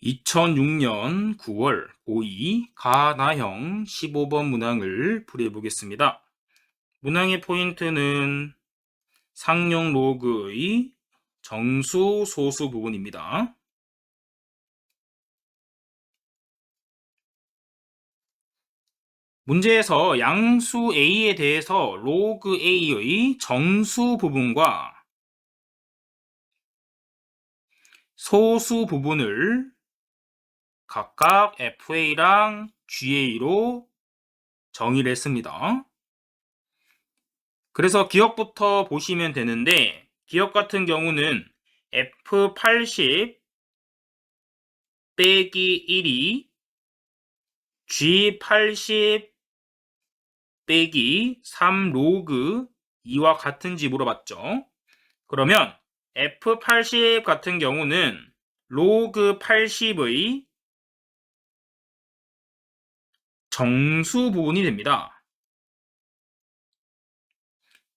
2006년 9월 고2 가나형 15번 문항을 풀이해보겠습니다. 문항의 포인트는 상용 로그의 정수, 소수 부분입니다. 문제에서 양수 A에 대해서 로그 A의 정수 부분과 소수 부분을 각각 FA랑 GA로 정의를 했습니다. 그래서 기억부터 보시면 되는데, 기억 같은 경우는 F80 빼기 1이 G80 빼기 3로그 2와 같은지 물어봤죠. 그러면 F80 같은 경우는 로그 80의 정수 부분이 됩니다.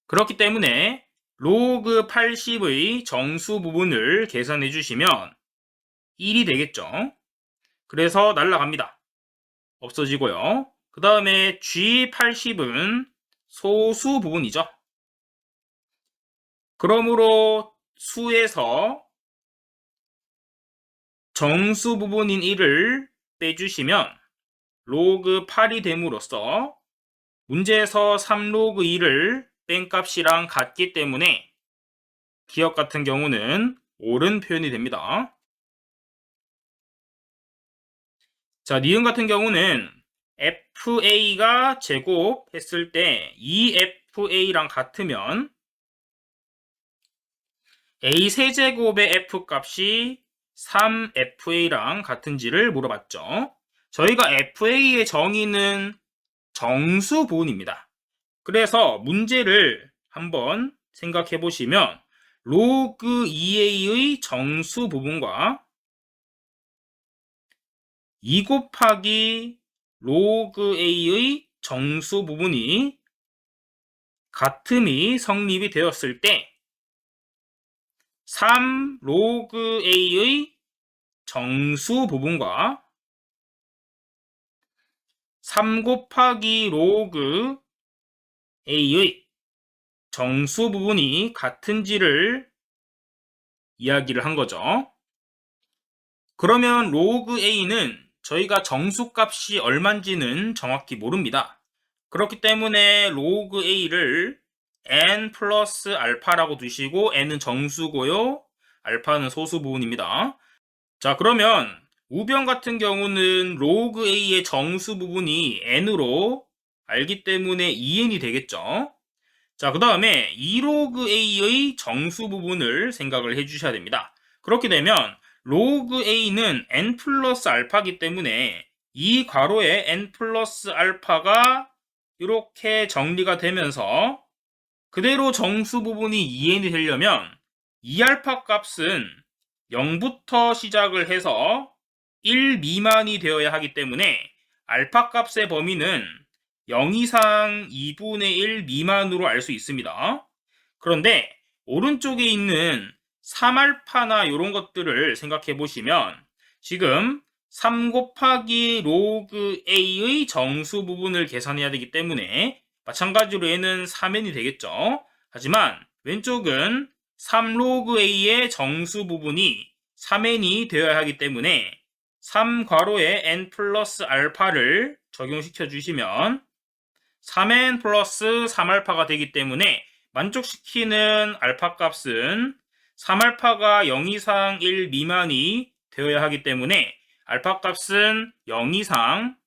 그렇기 때문에 로그 80의 정수 부분을 계산해 주시면 1이 되겠죠. 그래서 날라갑니다. 없어지고요. 그 다음에 G80은 소수 부분이죠. 그러므로 수에서 정수 부분인 1을 빼주시면 로그 8이 됨으로써 문제에서 3로그 2를 뺀 값이랑 같기 때문에 기억 같은 경우는 옳은 표현이 됩니다. 자, 니은 같은 경우는 FA가 제곱했을 때 2FA랑 같으면 A 세제곱의 F 값이 3FA랑 같은지를 물어봤죠. 저희가 FA의 정의는 정수 부분입니다. 그래서 문제를 한번 생각해 보시면 로그 2A의 정수 부분과 2 곱하기 로그 A의 정수 부분이 같음이 성립이 되었을 때 3 로그 A의 정수 부분과 3 곱하기 로그 A의 정수 부분이 같은지를 이야기를 한 거죠. 그러면 로그 A는 저희가 정수값이 얼마인지는 정확히 모릅니다. 그렇기 때문에 로그 A를 n 플러스 알파라고 두시고 n은 정수고요. 알파는 소수 부분입니다. 자, 그러면 우변 같은 경우는 로그 A의 정수 부분이 n으로 알기 때문에 2n이 되겠죠. 자, 그 다음에 2로그 A의 정수 부분을 생각을 해주셔야 됩니다. 그렇게 되면 로그 A는 n 플러스 알파이기 때문에 이 괄호에 n 플러스 알파가 이렇게 정리가 되면서 그대로 정수 부분이 2n이 되려면 2알파 값은 0부터 시작을 해서 1 미만이 되어야 하기 때문에 알파 값의 범위는 0 이상 2분의 1 미만으로 알 수 있습니다. 그런데 오른쪽에 있는 3알파나 이런 것들을 생각해 보시면 지금 3 곱하기 로그 A의 정수 부분을 계산해야 되기 때문에 마찬가지로 얘는 3n이 되겠죠. 하지만 왼쪽은 3로그 A의 정수 부분이 3n이 되어야 하기 때문에 3 괄호에 n 플러스 알파를 적용시켜 주시면 3n 플러스 3알파가 되기 때문에 만족시키는 알파 값은 3알파가 0 이상 1 미만이 되어야 하기 때문에 알파 값은 0 이상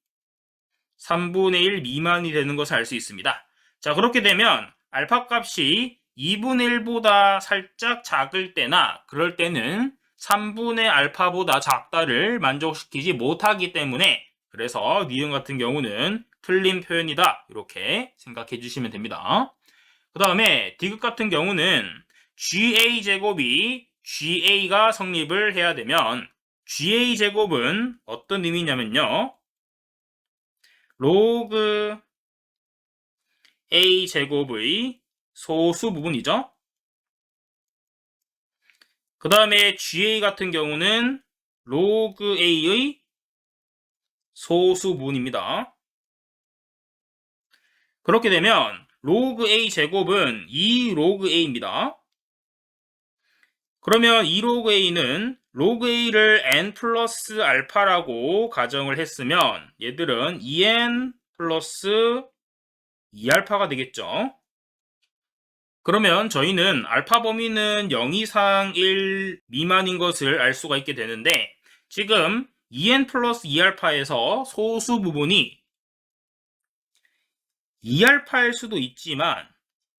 3분의 1 미만이 되는 것을 알 수 있습니다. 자, 그렇게 되면 알파 값이 2분의 1보다 살짝 작을 때나 그럴 때는 3분의 알파보다 작다를 만족시키지 못하기 때문에 그래서 니은 같은 경우는 틀린 표현이다 이렇게 생각해 주시면 됩니다. 그 다음에 디귿 같은 경우는 GA제곱이 GA가 성립을 해야 되면 GA제곱은 어떤 의미냐면요. 로그 A제곱의 소수 부분이죠. 그 다음에 GA 같은 경우는 로그 A의 소수분입니다. 그렇게 되면 로그 A 제곱은 2 로그 A입니다. 그러면 2 로그 A는 로그 A를 n 플러스 알파라고 가정을 했으면 얘들은 2n 플러스 2알파가 되겠죠. 그러면 저희는 알파 범위는 0 이상 1 미만인 것을 알 수가 있게 되는데 지금 2n 플러스 2알파에서 소수 부분이 2알파일 수도 있지만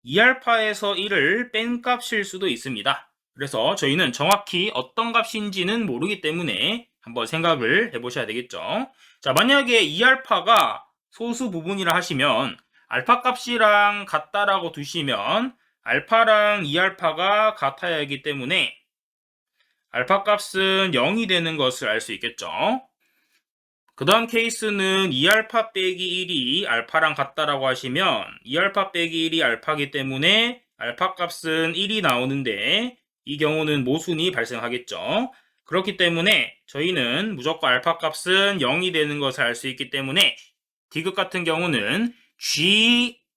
2알파에서 1을 뺀 값일 수도 있습니다. 그래서 저희는 정확히 어떤 값인지는 모르기 때문에 한번 생각을 해보셔야 되겠죠. 자, 만약에 2알파가 소수 부분이라 하시면 알파 값이랑 같다라고 두시면 알파랑 2알파가 같아야 하기 때문에 알파 값은 0이 되는 것을 알 수 있겠죠. 그 다음 케이스는 2알파 빼기 1이 알파랑 같다라고 하시면 2알파 빼기 1이 알파이기 때문에 알파 값은 1이 나오는데 이 경우는 모순이 발생하겠죠. 그렇기 때문에 저희는 무조건 알파 값은 0이 되는 것을 알 수 있기 때문에 디귿 같은 경우는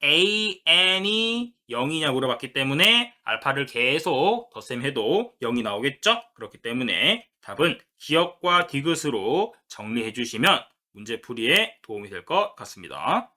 GAN이 0이냐 물어봤기 때문에 알파를 계속 덧셈해도 0이 나오겠죠? 그렇기 때문에 답은 기억과 디귿으로 정리해 주시면 문제 풀이에 도움이 될 것 같습니다.